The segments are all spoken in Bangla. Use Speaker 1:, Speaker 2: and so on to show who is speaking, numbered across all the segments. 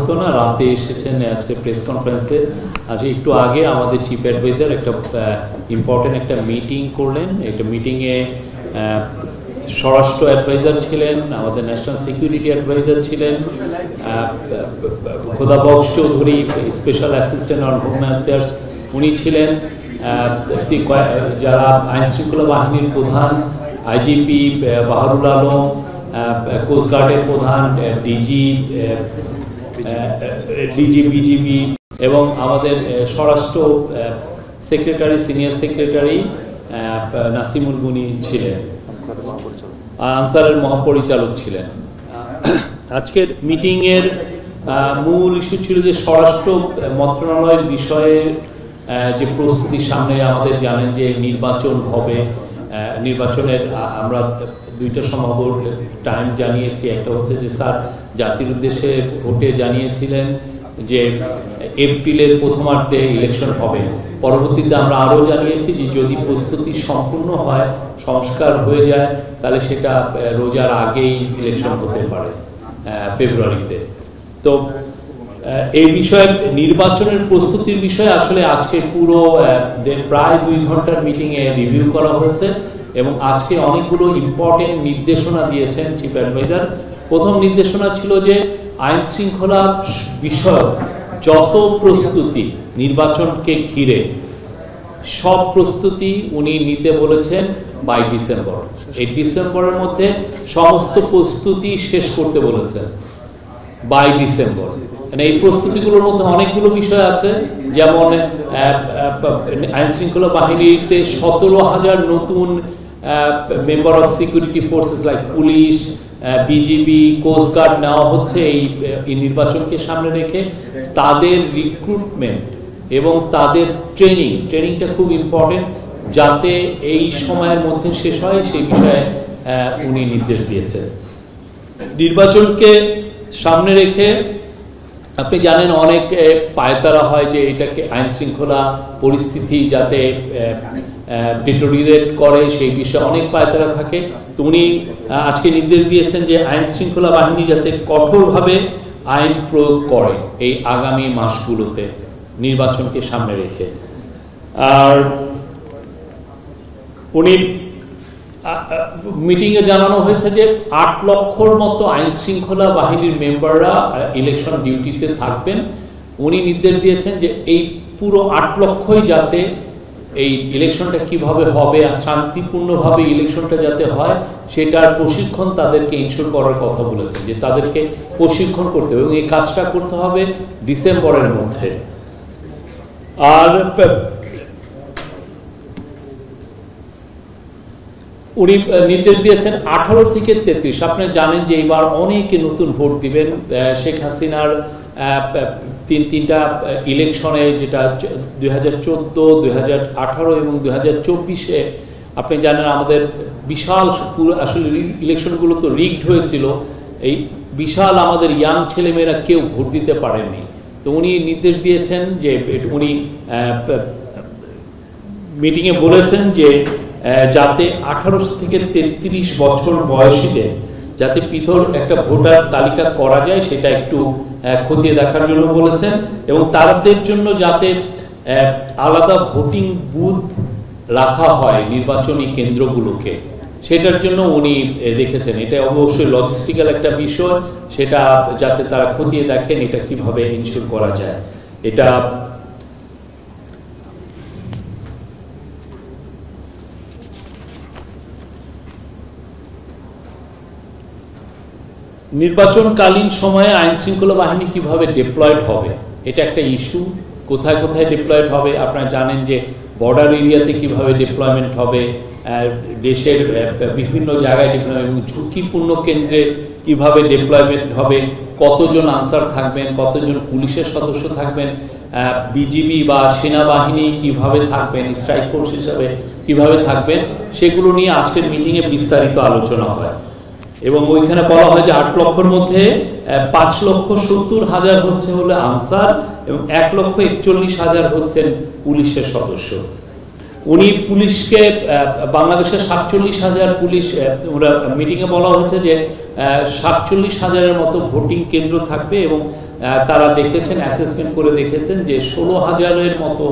Speaker 1: হতো না, রাতে এসেছেন আজকে প্রেস কনফারেন্সে। আজকে একটু আগে আমাদের চিফ অ্যাডভাইজার একটা ইম্পর্টেন্ট একটা মিটিং করলেন। একটা মিটিংয়ে স্বরাষ্ট্র অ্যাডভাইজার ছিলেন, আমাদের ন্যাশনাল সিকিউরিটি অ্যাডভাইজার ছিলেন, Khodabux Chowdhury special assistant on home affairs উনি ছিলেন, যারা আইন শৃঙ্খলা বাহিনীর প্রধান আইজিপি বাহারুল আলম, কোস্টগার্ডের প্রধান ডিজি বিজিবি এবং আমাদের স্বরাষ্ট্র সেক্রেটারি সিনিয়র সেক্রেটারি নাসিমুল গুনি ছিলেন, আনসারের মহাপরিচালক ছিলেন। আজকের মিটিং এর মূল ইস্যু ছিল যে স্বরাষ্ট্র মন্ত্রণালয়ের বিষয়ে যে প্রস্তুতি সামনে, আমাদের জানেন যে নির্বাচন হবে, নির্বাচনের আমরা দুইটা সম্ভাব্য টাইম জানিয়েছি। একটা হচ্ছে যে স্যার জাতির উদ্দেশ্যে ভোটে জানিয়েছিলেন যে এপ্রিলের প্রথমার্ধে ইলেকশন হবে। পরবর্তীতে আমরা আরও জানিয়েছি যে যদি প্রস্তুতি সম্পূর্ণ হয়, সংস্কার হয়ে যায়, তাহলে সেটা রোজার আগেই ইলেকশন হতে পারে ফেব্রুয়ারিতে। তো এই বিষয়ে নির্বাচনের প্রস্তুতির বিষয়ে আসলে আজকে পুরো প্রায় 2 ঘন্টার মিটিংয়ে রিভিউ করা হয়েছে এবং আজকে অনেকগুলো ইম্পর্টেন্ট নির্দেশনা দিয়েছেন চিফ অ্যাডভাইজার। প্রথম নির্দেশনা ছিল যে আইন শৃঙ্খলা বিষয়ক যত প্রস্তুতি নির্বাচনকে ঘিরে সব প্রস্তুতি উনি নিতে বলেছেন বাই ডিসেম্বর। এই ডিসেম্বরের মধ্যে সমস্ত প্রস্তুতি শেষ করতে বলেছেন বাই ডিসেম্বর। এই প্রস্তুতিগুলোর মধ্যে অনেকগুলো বিষয় আছে, যেমন আইন শৃঙ্খলা বাহিনীতে 17,000 নতুন member of security forces like police, BGB, coastguard নেওয়া হচ্ছে এই নির্বাচনকে সামনে রেখে। তাদের রিক্রুটমেন্ট এবং তাদের ট্রেনিংটা খুব ইম্পর্টেন্ট, যাতে এই সময়ের মধ্যে শেষ হয় সেই বিষয়ে উনি নির্দেশ দিয়েছেন। নির্বাচনকে সামনে রেখে আপনি জানেন অনেক পায়তারা হয় যে এটাকে আইন শৃঙ্খলা পরিস্থিতি যাতে ডিটোরিয়েট করে সেই বিষয়ে অনেক পায়তারা থাকে। তো উনি আজকে নির্দেশ দিয়েছেন যে আইন শৃঙ্খলা বাহিনী যাতে কঠোরভাবে আইন প্রয়োগ করে এই আগামী মাসগুলোতে নির্বাচনকে সামনে রেখে। আর উনি মিটিংয়ে জানানো হয়েছে যে 8 লক্ষর মতো আইন শৃঙ্খলা বাহিনীর মেম্বাররা ইলেকশন ডিউটিতে থাকবেন। উনি নির্দেশ দিয়েছেন যে এই পুরো 8 লক্ষই যাতে এই ইলেকশনটা কিভাবে হবে আর শান্তিপূর্ণভাবে ইলেকশনটা যাতে হয় সেটার প্রশিক্ষণ তাদেরকে ইনশিওর করার কথা বলেছেন, যে তাদেরকে প্রশিক্ষণ করতে হবে এবং এই কাজটা করতে হবে ডিসেম্বরের মধ্যে। আর উনি নির্দেশ দিয়েছেন 18 থেকে 33। আপনি জানেন যে এবার অনেকে নতুন ভোট দিবেন। শেখ হাসিনার তিনটা ইলেকশনে, যেটা 2014, 2018 এবং 2024-এ আপনি জানেন আমাদের বিশাল আসলে ইলেকশনগুলো তো রিগড হয়েছিল। এই বিশাল আমাদের ইয়াং ছেলেমেয়েরা কেউ ভোট দিতে পারেননি। তো উনি নির্দেশ দিয়েছেন যে উনি মিটিংয়ে বলেছেন যে যাতে 18 থেকে 33 বছর বয়সীদের যাতে পৃথক একটা ভোটার তালিকা করা যায় সেটা একটু খতিয়ে দেখার জন্য বলেছেন এবং তাদের জন্য যাতে আলাদা ভোটিং বুথ রাখা হয় নির্বাচনী কেন্দ্রগুলোকে, সেটার জন্য উনি দেখেছেন। এটা অবশ্যই লজিস্টিক্যাল একটা বিষয়, সেটা যাতে তারা খতিয়ে দেখেন এটা কিভাবে ইনশিওর করা যায়। এটা নির্বাচনকালীন সময়ে আইন শৃঙ্খলা বাহিনী কিভাবে ডিপ্লয়েড হবে এটা একটা ইস্যু। কোথায় কোথায় ডিপ্লয়েড হবে আপনারা জানেন, যে বর্ডার এরিয়াতে কিভাবে ডিপ্লয়মেন্ট হবে, দেশের বিভিন্ন জায়গায় ডিপ্লয়মেন্ট এবং ঝুঁকিপূর্ণ কেন্দ্রে কিভাবে ডিপ্লয়মেন্ট হবে, কতজন আনসার থাকবেন, কতজন পুলিশের সদস্য থাকবেন, বিজিবি বা সেনাবাহিনী কিভাবে থাকবেন, স্ট্রাইক ফোর্স হিসাবে কিভাবে থাকবেন, সেগুলো নিয়ে আজকের মিটিংয়ে বিস্তারিত আলোচনা হয়। এবং ওইখানে বলা হয় যে 8 লক্ষের মধ্যে 5,70,000 হচ্ছে হলো আনসার এবং 1,41,000 হচ্ছেন পুলিশের সদস্য। উনি পুলিশকে বাংলাদেশের 47,000 পুলিশ, মিটিংয়ে বলা হয়েছে যে 47,000-এর মতো ভোটিং কেন্দ্র থাকবে এবং তারা দেখেছেন, অ্যাসেসমেন্ট করে দেখেছেন যে 16,000-এর মতো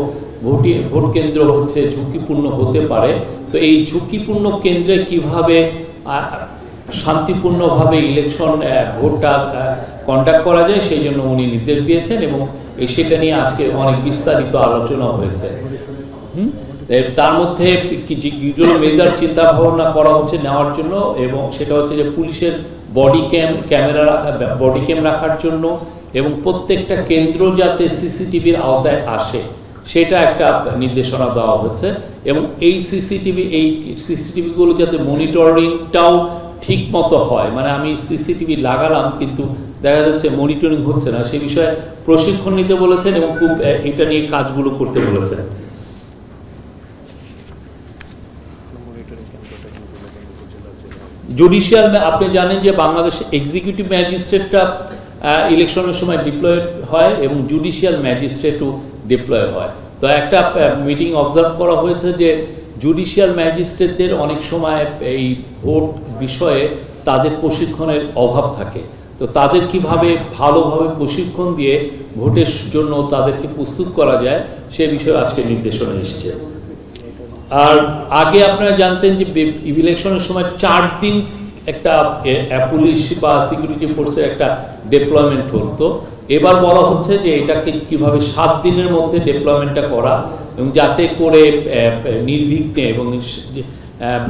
Speaker 1: ভোট কেন্দ্র হচ্ছে ঝুঁকিপূর্ণ হতে পারে। তো এই ঝুঁকিপূর্ণ কেন্দ্রে কিভাবে শান্তিপূর্ণভাবে ইলেকশন ভোটটা কন্ডাক্ট করা যায় সেই জন্য উনি নির্দেশ দিয়েছেন, এবং সেটা নিয়ে আজকে অনেক বিস্তারিত আলোচনা হয়েছে। তার মধ্যে যেগুলো মেজার চিন্তা ভাবনা করা হচ্ছে নেওয়ার জন্য, এবং সেটা হচ্ছে যে পুলিশের বডি ক্যাম রাখার জন্য, এবং প্রত্যেকটা কেন্দ্র যাতে সিসিটিভির আওতায় আসে সেটা একটা নির্দেশনা দেওয়া হচ্ছে, এবং এই সিসিটিভি গুলো যাতে মনিটরিংটাও ঠিক মতো হয়। মানে আমি সিসিটিভি লাগালাম কিন্তু দেখা যাচ্ছে মনিটরিং হচ্ছে না, সে বিষয়ে প্রশিক্ষণ নিতে বলেছেন এবং খুব এটা নিয়ে কাজগুলো করতে বলেছেন। জুডিশিয়াল, আপনি জানেন যে বাংলাদেশ এক্সিকিউটিভ ম্যাজিস্ট্রেটটা ইলেকশনের সময় ডিপ্লয়েড হয় এবং জুডিশিয়াল ম্যাজিস্ট্রেটও ডিপ্লয় হয়। তো একটা মিটিং অবজার্ভ করা হয়েছে যে জুডিশিয়াল ম্যাজিস্ট্রেটদের অনেক সময় এই ভোট বিষয়ে তাদের প্রশিক্ষণের অভাব থাকে। তো তাদের কিভাবে ভালোভাবে প্রশিক্ষণ দিয়ে ভোটের জন্য তাদেরকে প্রস্তুত করা যায় সে বিষয়ে আজকে নির্দেশনা এসেছে। আর আগে আপনারা জানতেন যে ইলেকশনের সময় 4 দিন একটা পুলিশ বা সিকিউরিটি ফোর্সের একটা ডেপ্লয়মেন্ট হতো। এবার বলা হচ্ছে যে এটাকে কিভাবে 7 দিনের মধ্যে ডেপ্লয়মেন্টটা করা, এবং যাতে করে নির্বিঘ্নে এবং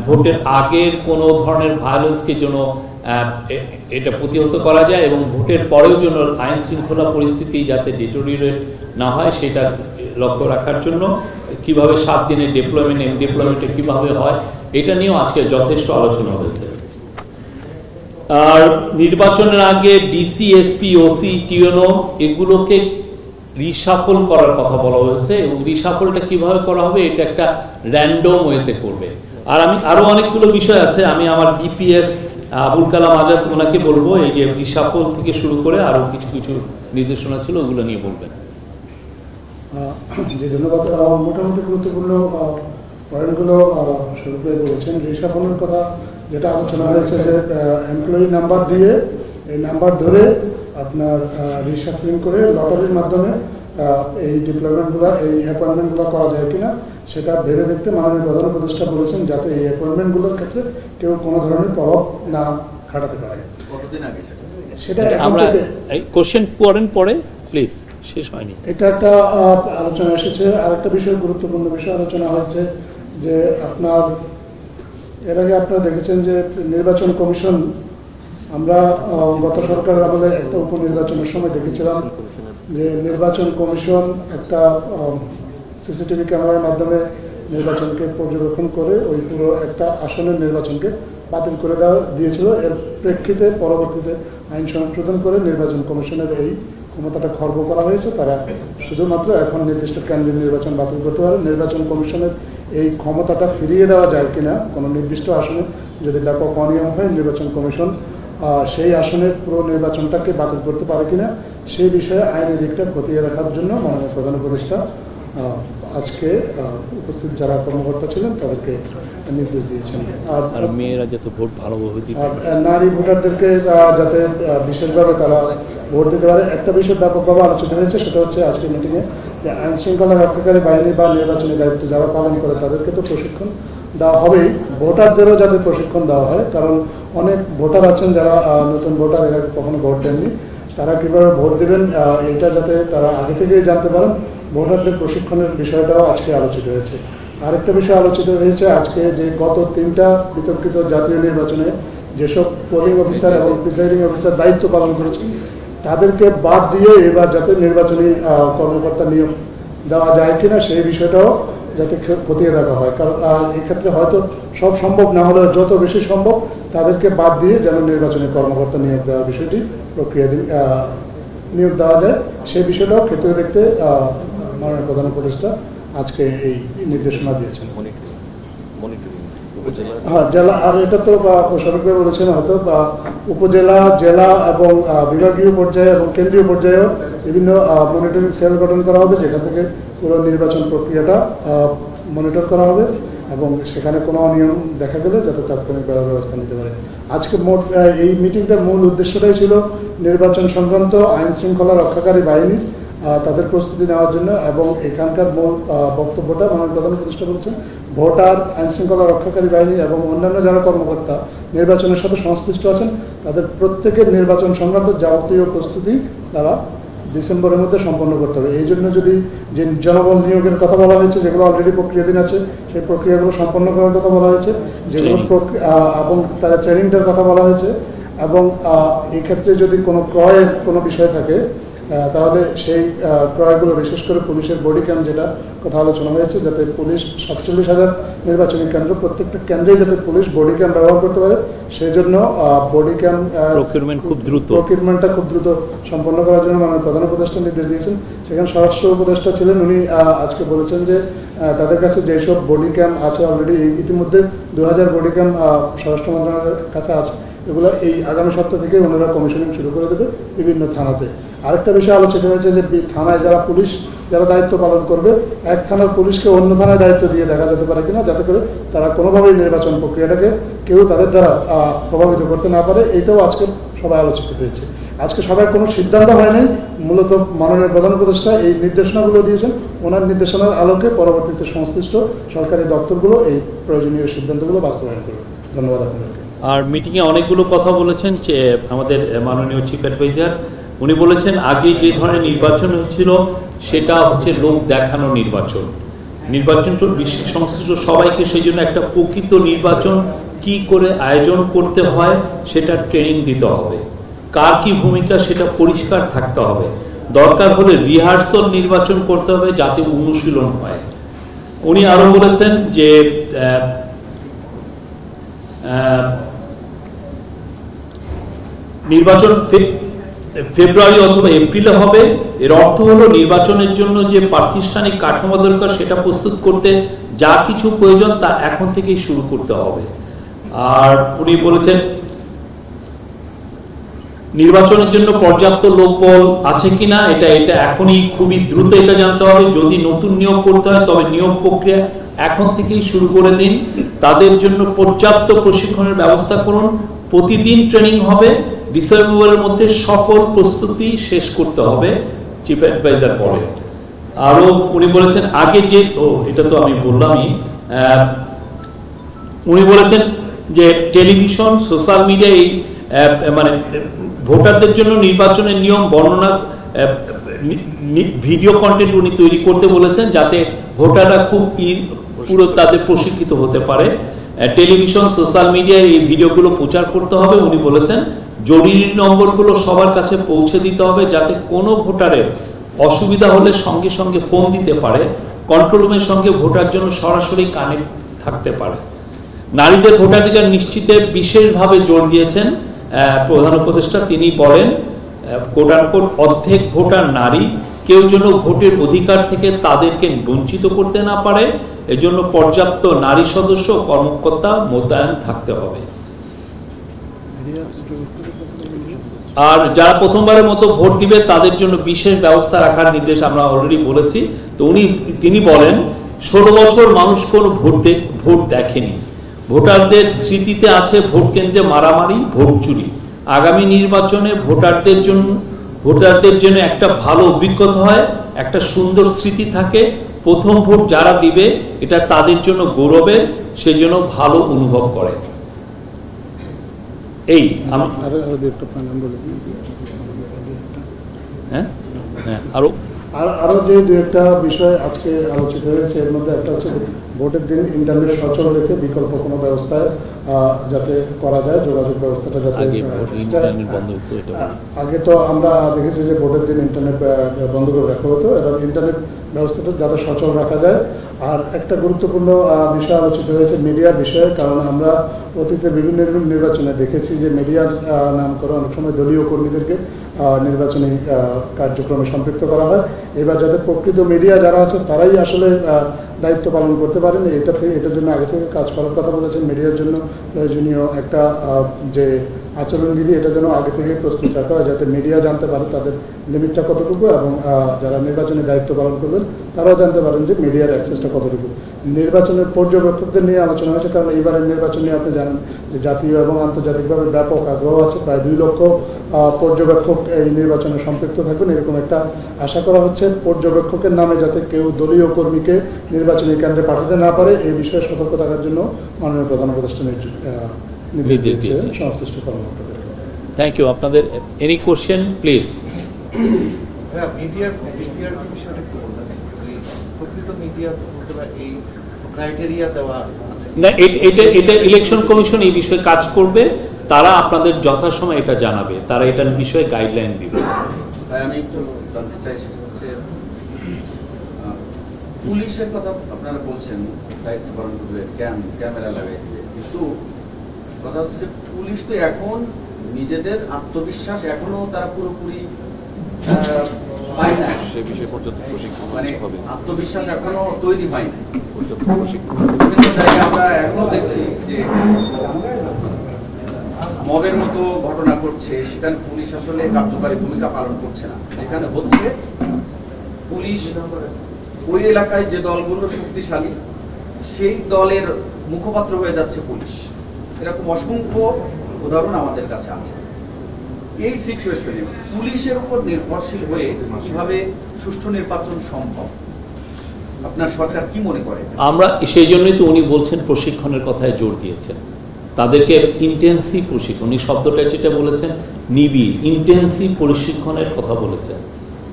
Speaker 1: ভোটের আগের কোনো ধরনের ভায়োলেন্সকে যেন এটা প্রতিহত করা যায়, এবং ভোটের পরেও যেন আইন শৃঙ্খলা পরিস্থিতি যাতে ডিটোরিয়েট না হয় সেটা লক্ষ্য রাখার জন্য কিভাবে 7 দিনের ডেপ্লয়মেন্টে কিভাবে হয় এটা নিয়েও আজকে যথেষ্ট আলোচনা হয়েছে। আর নির্বাচনের আগে ডিসি, এসপি, ওসি, টিএনও এগুলোকে রিশাফল করার কথা বলা হয়েছে, এবং রিশাফলটা কিভাবে করা হবে এটা একটা র্যান্ডম ওয়েতে করবে। আর আমি আরো অনেকগুলো বিষয় আছে, আমি আমার ডিপিএস আবুল কালাম আজাদ ওনাকে বলবো এই যে রিশাফল থেকে শুরু করে আরো কিছু কিছু নির্দেশনা ছিল ওগুলো নিয়ে বলবেন।
Speaker 2: জি ধন্যবাদ। মোটামুটি গুরুত্বপূর্ণ পয়েন্টগুলো শুরু করে বলেছেন। রিশাফলের কথা যেটা আলোচনা হয়েছে যে এমপ্লয়ি নাম্বার দিয়ে এই নাম্বার ধরে আপনার রিশাফলিং করে লটারির মাধ্যমে এই ডিপ্লয়মেন্টগুলো, এই অ্যাপয়েন্টমেন্টগুলো করা যায় কিনা সেটা ভেবে দেখতে মাননীয় প্রধান উপদেষ্টা বলেছেন, যাতে এই অ্যাপয়েন্টমেন্টগুলোর ক্ষেত্রে কেউ কোনো ধরনের প্রভাব না খাটাতে পারে।
Speaker 3: কতদিন আগে
Speaker 2: সেটা
Speaker 1: আমরা কোশ্চেন পড়েন পরে প্লিজ, শেষ হয়নি।
Speaker 2: এটা একটা আলোচনা এসেছে। আরেকটা বিষয়, গুরুত্বপূর্ণ বিষয় আলোচনা হয়েছে যে আপনার এর আগে আপনারা দেখেছেন যে নির্বাচন কমিশন, আমরা গত সরকারের আমলে একটা উপনির্বাচনের সময় দেখেছিলাম যে নির্বাচন কমিশন একটা সিসিটিভি ক্যামেরার মাধ্যমে নির্বাচনকে পর্যবেক্ষণ করে ওই পুরো একটা আসনের নির্বাচনকে বাতিল করে দিয়েছিল। এর প্রেক্ষিতে পরবর্তীতে আইন সংশোধন করে নির্বাচন কমিশনের এই ক্ষমতাটা খর্ব করা হয়েছে। তারা শুধুমাত্র এখন নির্দিষ্ট কেন্দ্রের নির্বাচন বাতিল করতে পারে। নির্বাচন কমিশনের এই ক্ষমতাটা ফিরিয়ে দেওয়া যায় কিনা, কোনো নির্দিষ্ট আসনে যদি ব্যাপক অনিয়ম হয় নির্বাচন কমিশন সেই আসনের পুরো নির্বাচনটাকে বাতিল করতে পারে কিনা সেই বিষয়ে আইনি দিকটা খতিয়ে রাখার জন্য মাননীয় প্রধান উপদেষ্টা আজকে উপস্থিত যারা কর্মকর্তা ছিলেন তাদেরকে নির্দেশ দিয়েছেন।
Speaker 1: আর মেয়েরা যাতে ভোট ভালোভাবে দিতে পারে,
Speaker 2: নারী ভোটারদেরকে যাতে বিশেষভাবে তারা ভোট দিতে পারে। একটা বিষয় ব্যাপকভাবে আলোচনা হয়েছে, সেটা হচ্ছে আজকের মিটিংয়ে যে আইন শৃঙ্খলা রক্ষাকারী বাহিনী বা নির্বাচনী দায়িত্ব যারা পালন করে তাদেরকে তো প্রশিক্ষণ দেওয়া হবেই, ভোটারদেরও যাতে প্রশিক্ষণ দেওয়া হয়। কারণ অনেক ভোটার আছেন যারা নতুন ভোটার, এরা কখনো ভোট দেননি, তারা কীভাবে ভোট দেবেন এটা যাতে তারা আগে থেকেই জানতে পারেন, ভোটারদের প্রশিক্ষণের বিষয়টাও আজকে আলোচিত হয়েছে। আরেকটা বিষয় আলোচিত হয়েছে আজকে যে গত 3টা বিতর্কিত জাতীয় নির্বাচনে যেসব পোলিং অফিসার এবং প্রিসাইডিং অফিসার দায়িত্ব পালন করেছেন তাদেরকে বাদ দিয়ে এবার যাতে নির্বাচনী কর্মকর্তা নিয়োগ দেওয়া যায় কিনা সেই বিষয়টাও যাতে খতিয়ে দেখা হয়। কারণ এক্ষেত্রে হয়তো সব সম্ভব না হলেও যত বেশি সম্ভব তাদেরকে বাদ দিয়ে যেন নির্বাচনী কর্মকর্তা নিয়োগ দেওয়ার বিষয়টি নিয়োগ দেওয়া যায় সেই বিষয়টাও ক্ষেত্রে দেখতে মাননীয় প্রধান উপদেষ্টা আজকে এই নির্দেশনা দিয়েছেন। হ্যাঁ, জেলা, আর এটা তো সরকার বলেছেন হয়তো উপজেলা, জেলা এবং বিভাগীয় পর্যায়ে এবং কেন্দ্রীয় পর্যায়েও বিভিন্ন মনিটরিং সেল গঠন করা হবে, যেখান থেকে পুরো নির্বাচন প্রক্রিয়াটা মনিটর করা হবে। এবং সেখানে কোনো অনিয়ম দেখা গেলে যাতে তাৎক্ষণিক ব্যবস্থা নিতে পারে। আজকে মোট এই মিটিংটার মূল উদ্দেশ্যটাই ছিল নির্বাচন সংক্রান্ত আইন শৃঙ্খলা রক্ষাকারী বাহিনী তাদের প্রস্তুতি নেওয়ার জন্য, এবং এখানকার মূল বক্তব্যটা মাননীয় প্রধান উপদেষ্টা বলেছেন ভোটার, আইন শৃঙ্খলা রক্ষাকারী বাহিনী এবং অন্যান্য যারা কর্মকর্তা নির্বাচনের সাথে সংশ্লিষ্ট আছেন তাদের প্রত্যেকের নির্বাচন সংক্রান্ত যাবতীয় প্রস্তুতি তারা ডিসেম্বরের মধ্যে সম্পন্ন করতে হবে। এই জন্য যদি যে জনবল নিয়োগের কথা বলা হয়েছে, যেগুলো অলরেডি প্রক্রিয়াধীন আছে, সেই প্রক্রিয়াগুলো সম্পন্ন করার কথা বলা হয়েছে, যেগুলো এবং তাদের ট্রেনিংটার কথা বলা হয়েছে, এবং এই ক্ষেত্রে যদি কোনো ক্রয়ের কোনো বিষয় থাকে তাহলে সেই ক্রয়গুলো বিশেষ করে পুলিশের বডি ক্যাম্প, যেটা কথা আলোচনা হয়েছে, যাতে পুলিশ 47,000 নির্বাচনী কেন্দ্র, প্রত্যেকটা কেন্দ্রেই যাতে পুলিশ বডি ক্যাম্প ব্যবহার করতে পারে, সেই জন্য বডি ক্যাম্প প্রকিউরমেন্টটা খুব দ্রুত সম্পন্ন করার জন্য মাননীয় প্রধান উপদেষ্টা নির্দেশ দিয়েছেন। সেখানে স্বরাষ্ট্র উপদেষ্টা ছিলেন, উনি আজকে বলেছেন যে তাদের কাছে যেসব বডি ক্যাম্প আছে অলরেডি, ইতিমধ্যে 2000 বডি ক্যাম্প স্বরাষ্ট্র মন্ত্রণালয়ের কাছে আছে, এগুলো এই আগামী সপ্তাহ থেকে ওনারা কমিশনিং শুরু করে দেবে বিভিন্ন থানাতে। আরেকটা বিষয় আলোচিত হয়েছে যে থানায় যারা পুলিশ যারা দায়িত্ব পালন করবে, এক থানার পুলিশকে অন্য থানায় দায়িত্ব দিয়ে দেখা যেতে পারে কিনা, যাতে করে তারা কোনোভাবেই নির্বাচন প্রক্রিয়াটাকে কেউ তাদের দ্বারা প্রভাবিত করতে না পারে। এইটাও আজকে সবাই আলোচিত হয়েছে। আজকে সবাই কোনো সিদ্ধান্ত হয় নাই, মূলত মাননীয় প্রধান উপদেষ্টা এই নির্দেশনাগুলো দিয়েছেন, ওনার নির্দেশনার আলোকে পরবর্তীতে সংশ্লিষ্ট সরকারি দপ্তরগুলো এই প্রয়োজনীয় সিদ্ধান্তগুলো বাস্তবায়ন করবে। ধন্যবাদ আপনাদেরকে।
Speaker 1: আর মিটিংয়ে অনেকগুলো কথা বলেছেন যে আমাদের মাননীয় চিফ অ্যাডভাইজার, উনি বলেছেন আগে যে ধরনের নির্বাচন হচ্ছিল সেটা হচ্ছে লোক দেখানো নির্বাচন। নির্বাচন সংশ্লিষ্ট সবাইকে সেই জন্য একটা প্রকৃত নির্বাচন কি করে আয়োজন করতে হয় সেটা ট্রেনিং দিতে হবে, কার কি ভূমিকা সেটা পরিষ্কার থাকতে হবে, দরকার হলে রিহার্সাল নির্বাচন করতে হবে যাতে অনুশীলন হয়। উনি আরো বলেছেন যে নির্বাচন ফেব্রুয়ারি অথবা এপ্রিলে হবে। এর অর্থ হলো নির্বাচনের জন্য যে প্রাতিষ্ঠানিক কাঠামো দরকার সেটা প্রস্তুত করতে যা কিছু প্রয়োজন তা এখন থেকেই শুরু করতে হবে। আর উনি বলেছেন নির্বাচনের জন্য পর্যাপ্ত লোকবল আছে কিনা এটা এখনই খুবই দ্রুত এটা জানতে হবে। যদি নতুন নিয়োগ করতে হয় তবে নিয়োগ প্রক্রিয়া এখন থেকেই শুরু করে দিন। তাদের জন্য পর্যাপ্ত প্রশিক্ষণের ব্যবস্থা করুন। প্রতিদিন ট্রেনিং হবে। ডিসেম্বরের মধ্যে সকল প্রস্তুতি শেষ করতে হবে, চিফ অ্যাডভাইজার বলেন। আরো উনি বলেছেন আগে যে এটা তো আমি বললামই, উনি বলেছেন যে টেলিভিশন সোশ্যাল মিডিয়া মানে ভোটারদের জন্য নির্বাচনের নিয়ম বর্ণনা ভিডিও কন্টেন্ট উনি তৈরি করতে বলেছেন যাতে ভোটাররা খুব পুরো তাদের প্রশিক্ষিত হতে পারে। টেলিভিশন সোশ্যাল মিডিয়ায় এই ভিডিওগুলো প্রচার করতে হবে। উনি বলেছেন জরুরি নম্বরগুলো সবার কাছে পৌঁছে দিতে হবে যাতে কোনো ভোটারের অসুবিধা হলে সঙ্গে সঙ্গে ফোন দিতে পারে, কন্ট্রোল রুমের সঙ্গে ভোটার জন্য সরাসরি কানেক্ট থাকতে পারে। নারীদের ভোটাধিকার নিশ্চিতে বিশেষভাবে জোর দিয়েছেন প্রধান উপদেষ্টা। তিনি বলেন কোট আনকোট অর্ধেক ভোটার নারী, কেউ যেন ভোটের অধিকার থেকে তাদেরকে বঞ্চিত করতে না পারে, এজন্য পর্যাপ্ত নারী সদস্য কর্মকর্তা মোতায়েন থাকতে হবে। আর যারা প্রথমবারের মতো ভোট দিবে তাদের জন্য বিশেষ ব্যবস্থা রাখার নির্দেশ আমরা অলরেডি বলেছি। তো তিনি বলেন 16 বছর মানুষ কোনো ভোট দেখেনি। ভোটারদের স্মৃতিতে আছে ভোট কেন্দ্রে মারামারি, ভোট চুরি। আগামী নির্বাচনে ভোটারদের জন্য একটা ভালো অভিজ্ঞতা হয়, একটা সুন্দর স্মৃতি থাকে। প্রথম ভোট যারা দিবে এটা তাদের জন্য গৌরবের, সেজন্য ভালো অনুভব করে। এই
Speaker 2: আরো যে দু একটা বিষয় আজকে আলোচিত হয়েছে, এর মধ্যে একটা হচ্ছে ভোটের দিন ইন্টারনেট সচল রেখে বিকল্প কোনো ব্যবস্থায় যাতে করা যায়, যোগাযোগ ব্যবস্থাটা যাতে আগে তো আমরা দেখেছি যে ভোটের দিন ইন্টারনেট বন্ধ করে রাখা হতো, এবং ইন্টারনেট ব্যবস্থাটা যাতে সচল রাখা যায়। আর একটা গুরুত্বপূর্ণ বিষয় আলোচিত হয়েছে মিডিয়ার বিষয়ে, কারণ আমরা অতীতে বিভিন্ন নির্বাচনে দেখেছি যে মিডিয়ার নাম করে অনেক সময় দলীয় কর্মীদেরকে নির্বাচনী কার্যক্রমে সম্পৃক্ত করা হয়। এবার যাতে প্রকৃত মিডিয়া যারা আছে তারাই আসলে দায়িত্ব পালন করতে পারেন, এটার জন্য আগে থেকে কাজ করার কথা বলেছেন। মিডিয়ার জন্য প্রয়োজনীয় একটা যে আচরণবিধি এটা যেন আগে থেকে প্রস্তুত রাখা হয়, যাতে মিডিয়া জানতে পারে তাদের লিমিটটা কতটুকু, এবং যারা নির্বাচনী দায়িত্ব পালন করবেন তারাও জানতে পারেন যে মিডিয়ার অ্যাক্সেসটা কতটুকু। নির্বাচনের পর্যবেক্ষকদের নিয়ে আলোচনা হয়েছে, কারণ এইবারের নির্বাচন নিয়ে আপনি জানেন যে জাতীয় এবং আন্তর্জাতিকভাবে ব্যাপক আগ্রহ আছে। প্রায় 2 লক্ষ পর্যবেক্ষক এই নির্বাচনে সম্পৃক্ত থাকবেন, এরকম একটা আশা করা হচ্ছে। পর্যবেক্ষকের নামে যাতে কেউ দলীয় কর্মীকে নির্বাচনী কেন্দ্রে পাঠাতে না পারে, এই বিষয়ে সতর্ক থাকার জন্য মাননীয় প্রধান উপদেষ্টা নির্দেশ দিয়েছে সংশ্লিষ্ট কর্মকর্তাদের।
Speaker 1: Thank you. আপনাদের এনি কোশ্চেন প্লিজ।
Speaker 3: হ্যাঁ, মিডিয়ার বিষয়টা কি বলবেন? প্রকৃত মিডিয়া এই ক্রাইটেরিয়া দেওয়া আছে
Speaker 1: না, এটা ইলেকশন কমিশন এই বিষয়ে কাজ করবে, তারা আপনাদের যথাসময় এটা জানাবে, তারা এটার বিষয়ে গাইডলাইন দিবে।
Speaker 3: আমি একটু জানতে চাই, সেটা হচ্ছে পুলিশের কথা আপনারা বলছেন, দায়িত্ব পালন করবে, ক্যামেরা লাগাই দিবে, কিন্তু কথা হচ্ছে যে পুলিশ তো এখন নিজেদের আত্মবিশ্বাস এখনো তারা পুরোপুরি পায় না, মানে আত্মবিশ্বাস এখনো তৈরি হয় না। বিভিন্ন জায়গায় আমরা এখনো দেখছি যে মবের মতো ঘটনা ঘটছে, সেখানে পুলিশ আসলে কার্যকরী ভূমিকা পালন করছে না। যেখানে হচ্ছে পুলিশ ওই এলাকায় যে দলগুলো শক্তিশালী সেই দলের মুখপাত্র হয়ে যাচ্ছে পুলিশ। এরকম অসংখ্য উদাহরণ আমাদের কাছে আছে। এই সিচুয়েশনে পুলিশের উপর নির্ভরশীল হয়ে কিভাবে সুষ্ঠু নির্বাচন সম্ভব, আপনার সরকার কি মনে করে?
Speaker 1: আমরা সেই জন্যই তো উনি বলছেন, প্রশিক্ষণের কথায় জোর দিয়েছেন, তাদেরকে ইন্টেন্সিভ প্রশিক্ষণ, উনি শব্দটা যেটা বলেছেন নিবিড় ইন্টেন্সিভ প্রশিক্ষণের কথা বলেছেন,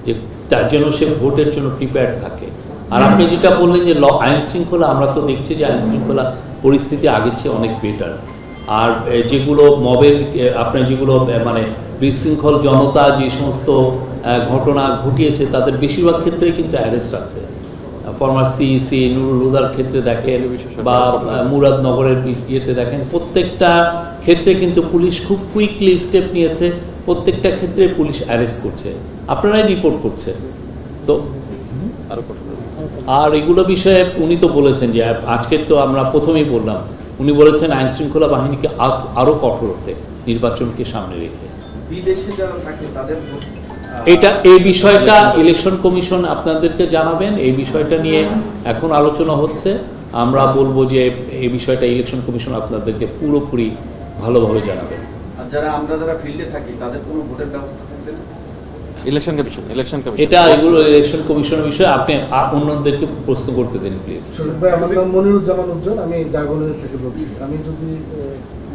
Speaker 1: যে তার জন্য সে ভোটের জন্য প্রিপেয়ার্ড থাকে। আর আপনি যেটা বললেন যে আইন শৃঙ্খলা, আমরা তো দেখছি যে আইন শৃঙ্খলা পরিস্থিতি আগের চেয়ে অনেক বেটার। আর যেগুলো মবের আপনার যেগুলো মানে বিশৃঙ্খল জনতা যে সমস্ত ঘটনা ঘটিয়েছে, তাদের বেশিরভাগ ক্ষেত্রেই কিন্তু অ্যারেস্ট আছে। ফরমার সিইসি নুরুল হুদার ক্ষেত্রে দেখেন বা মুরাদনগরের ইয়েতে দেখেন, প্রত্যেকটা ক্ষেত্রে কিন্তু পুলিশ খুব কুইকলি স্টেপ নিয়েছে, প্রত্যেকটা ক্ষেত্রে পুলিশ অ্যারেস্ট করছে, আপনারাই রিপোর্ট করছেন। তো আর এগুলো বিষয়ে উনি তো বলেছেন যে আজকে তো আমরা প্রথমেই বললাম, উনি বলেছেন আইন শৃঙ্খলা বাহিনীকে আরো কঠোর হতে, নির্বাচনকে সামনে রেখে।
Speaker 3: বিদেশে যারা থাকে তাদের
Speaker 1: এটা এই বিষয়টা ইলেকশন কমিশন আপনাদেরকে জানাবেন। এই বিষয়টা নিয়ে এখন আলোচনা হচ্ছে, আমরা বলবো যে এই বিষয়টা ইলেকশন কমিশন আপনাদেরকে পুরোপুরি ভালোভাবে জানাবেন।
Speaker 3: আর যারা ফিল্ডে থাকি তাদের কোনো ভোটের ব্যবস্থা থাকবে না?
Speaker 4: ইলেকশন কমিশন
Speaker 1: এটা এগুলো ইলেকশন কমিশনের বিষয়ে আপনি অন্যদেরকে প্রশ্ন করতে দেন প্লিজ।
Speaker 2: আমার নাম মনিরুজ্জামান উজ্জ্বল, আমি জাগরণের থেকে বলছি। আমি যদি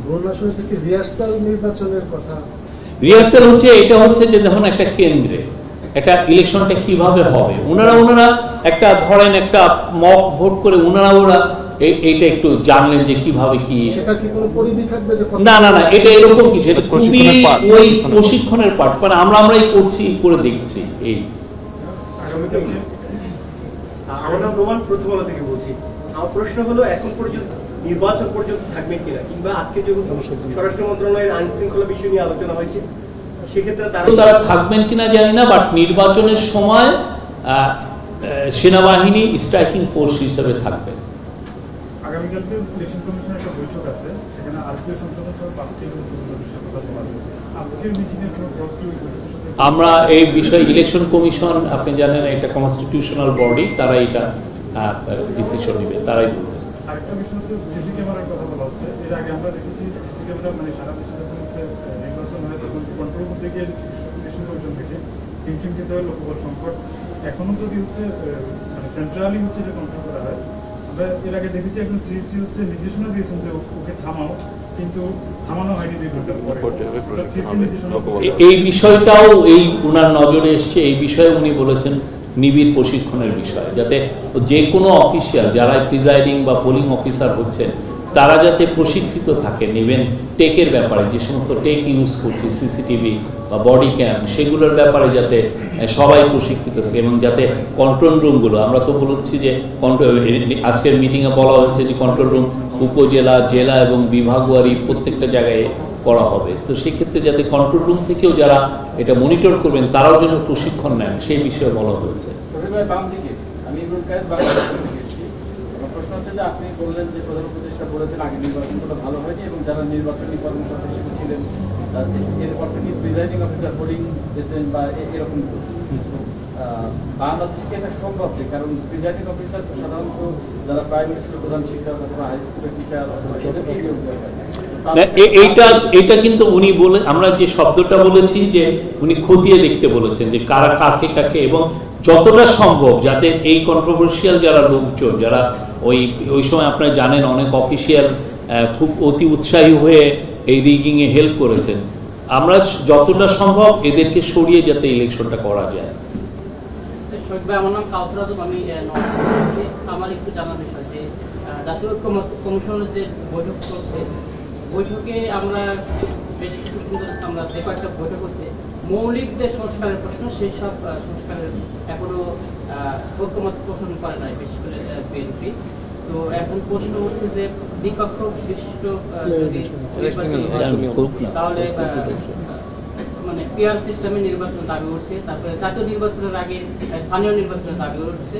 Speaker 2: ভুবনেশ্বর থেকে রিহার্সাল নির্বাচনের কথা,
Speaker 1: রিহার্সাল হচ্ছে এটা হচ্ছে যে যখন একটা কেন্দ্রে একটা ইলেকশনটা কিভাবে হবে, ওনারা একটা ধরেন একটা মক ভোট করে ওরা এইটা একটু জানলেন যে কিভাবে কি,
Speaker 2: সেটা কি কোনো পরিধি থাকবে যে
Speaker 1: না এটা এরকম কিছু, এটা খুবই ওই প্রশিক্ষণের পার্ট, মানে আমরাই করছি, করে দেখছি। এই
Speaker 5: আমার নাম রোমান, প্রথম আলো থেকে বলছি। আমার প্রশ্ন হলো, এখন পর্যন্ত নির্বাচন পর্যন্ত থাকবে কিনা, কিংবা আজকে যেহেতু স্বরাষ্ট্র মন্ত্রণালয়ের আইন শৃঙ্খলা বিষয় নিয়ে আলোচনা হয়েছে, সেক্ষেত্রে
Speaker 1: তারা থাকবেন কিনা জানি না, বাট নির্বাচনের সময় সেনাবাহিনী স্ট্রাইকিং ফোর্স হিসেবে থাকবে।
Speaker 6: আগামীকালকে ইলেকশন কমিশনের একটা বৈঠক আছে, সেখানে আরপিও সংশোধন সহ 5টি বিষয়ের কথা বলা হয়েছে। আজকের মিটিংয়ে কোনো
Speaker 1: আমরা এই বিষয়ে ইলেকশন কমিশন, আপনি জানেন এটা কনস্টিটিউশনাল বডি, তারা এটা ডিসিশন নেবে, তারাই বলবে।
Speaker 6: আরেকটা বিষয় হচ্ছে সিসি ক্যামেরার কথা বলা হচ্ছে। এর আগে আমরা দেখেছি সিসি ক্যামেরা মানে সারা দেশে যখন হচ্ছে নির্বাচন হয় তখন কন্ট্রোল করতে গিয়ে ইলেকশন কমিশন থেকে টিম খেতে হয়, লোকবল সংকট। এখনো যদি হচ্ছে মানে সেন্ট্রালি হচ্ছে যে কন্ট্রোল করা হয়, আমরা এর আগে দেখেছি এখন সিইসি হচ্ছে নির্দেশনা দিয়েছেন যে ওকে থামাও, কিন্তু থামানো হয়নি 2 ঘন্টা পরে।
Speaker 1: এই বিষয়টাও এই ওনার নজরে এসছে, এই বিষয়ে উনি বলেছেন নিবিড় প্রশিক্ষণের বিষয়, যাতে যে কোনো অফিসিয়াল যারা প্রিজাইডিং বা পোলিং অফিসার হচ্ছেন তারা যাতে প্রশিক্ষিত থাকেন, ইভেন টেকের ব্যাপারে যে সমস্ত টেক ইউজ করছে, সিসিটিভি বা বডি ক্যাম, সেগুলোর ব্যাপারে যাতে সবাই প্রশিক্ষিত থাকে, এবং যাতে কন্ট্রোল রুমগুলো, আমরা তো বলছি যে আজকের মিটিংয়ে বলা হয়েছে যে কন্ট্রোল রুম উপজেলা, জেলা এবং বিভাগওয়ারি প্রত্যেকটা জায়গায় করা হবে। তো সেক্ষেত্রে যাতে কন্ট্রোল রুম থেকেও যারা এটা মনিটর করবেন তারাও যেন প্রশিক্ষণ নেন, সেই বিষয়ে বলা হয়েছে।
Speaker 4: প্রশ্ন হচ্ছে যে আপনি বললেন যে প্রধান উপদেষ্টা বলেছেন আগে নির্বাচনটা ভালো হয়নি এবং যারা নির্বাচনী কর্মকর্তা হিসেবে ছিলেন এরপর থেকে প্রিজাইডিং অফিসার হোর্ডিং দিয়েছেন বা এরকম বাংলাদেশে এটা সম্ভব নেই, কারণ প্রিজাইডিং অফিসার সাধারণত যারা প্রাইমারি স্কুলের প্রধান শিক্ষক অথবা হাই স্কুলের টিচার অথবা এদেরকেই নিয়োগ দেওয়া হয়।
Speaker 1: এইটা কিন্তু উনি বলে, আমরা যে শব্দটা বলেছি যে উনি খতিয়ে দেখতে বলেছেন যে কারা কাকে কাকে, এবং যতটা সম্ভব যাতে এই কন্ট্রোভার্সিয়াল যারা লোকজন যারা ওই সময় আপনারা জানেন অনেক অফিসিয়াল খুব অতি উৎসাহী হয়ে এই রিগিং এ হেল্প করেছেন, আমরা যতটা সম্ভব এদেরকে সরিয়ে যাতে ইলেকশনটা করা যায়।
Speaker 7: আমার নাম কাউসার আজম, আমি আমার একটু জানার বিষয় যে জাতীয় ঐক্য কমিশনের যে বৈঠক চলছে, বৈঠকে আমরা বেশ কিছুদিন ধরে আমরা যে কয়েকটা বৈঠক হচ্ছে, মৌলিক যে সংস্কারের প্রশ্ন সেই সব সংস্কারের এখনো ঐক্যমত পোষণ করে নাই, বিশেষ করে বিএনপি। তো এখন প্রশ্ন হচ্ছে যে দ্বিকক্ষ বিশিষ্ট যদি তাহলে মানে পিআর সিস্টেমে নির্বাচনের দাবি উঠছে, তারপরে জাতীয় নির্বাচনের আগে স্থানীয় নির্বাচনের দাবি উঠছে,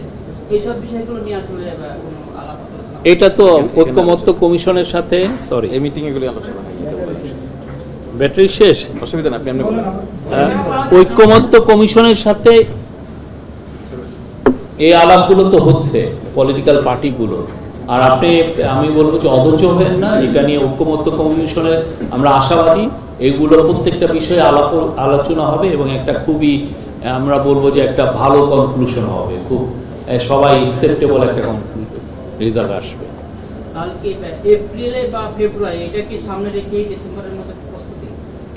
Speaker 7: এইসব বিষয়গুলো নিয়ে আসলে কোনো আলাপ আলোচনা
Speaker 1: এটা তো ঐক্যমত্য কমিশনের সাথে সরি
Speaker 8: এই মিটিং এগুলি আলোচনা
Speaker 1: ব্যাটারি শেষ,
Speaker 8: অসুবিধা না, আপনি এমনি বলেন।
Speaker 1: ঐক্যমত্য কমিশনের সাথে এই আলাপগুলো তো হচ্ছে পলিটিক্যাল পার্টিগুলো, আর আমি বলবো যে অধৈর্য হবেন না, এটা নিয়ে ঐক্যমত্য কমিশনের আমরা আশাবাদী, এগুলো প্রত্যেকটা বিষয়ে আলোচনা হবে এবং একটা খুবই আমরা বলবো যে একটা ভালো কনক্লুশন হবে, খুব সবাই অ্যাকসেপ্টেবল একটা রেজাল্ট আসবে।
Speaker 7: তাহলে কি এপ্রিলে বা ফেব্রুয়ারি এটা কি সামনে রেখে ডিসেম্বরের মধ্যে প্রস্তুতি?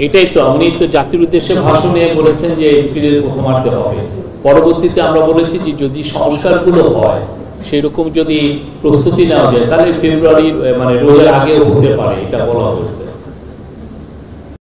Speaker 1: এটাই তো উনি তো জাতির উদ্দেশ্যে ভাষণে বলেছেন যে এপ্রিলের প্রথমার্ধে হবে, পরবর্তীতে আমরা বলেছি যে যদি সংস্কারগুলো হয় সেরকম যদি প্রস্তুতি নেওয়া যায় তাহলে ফেব্রুয়ারি মানে রোজার আগেও হতে পারে, এটা বলা হয়েছে।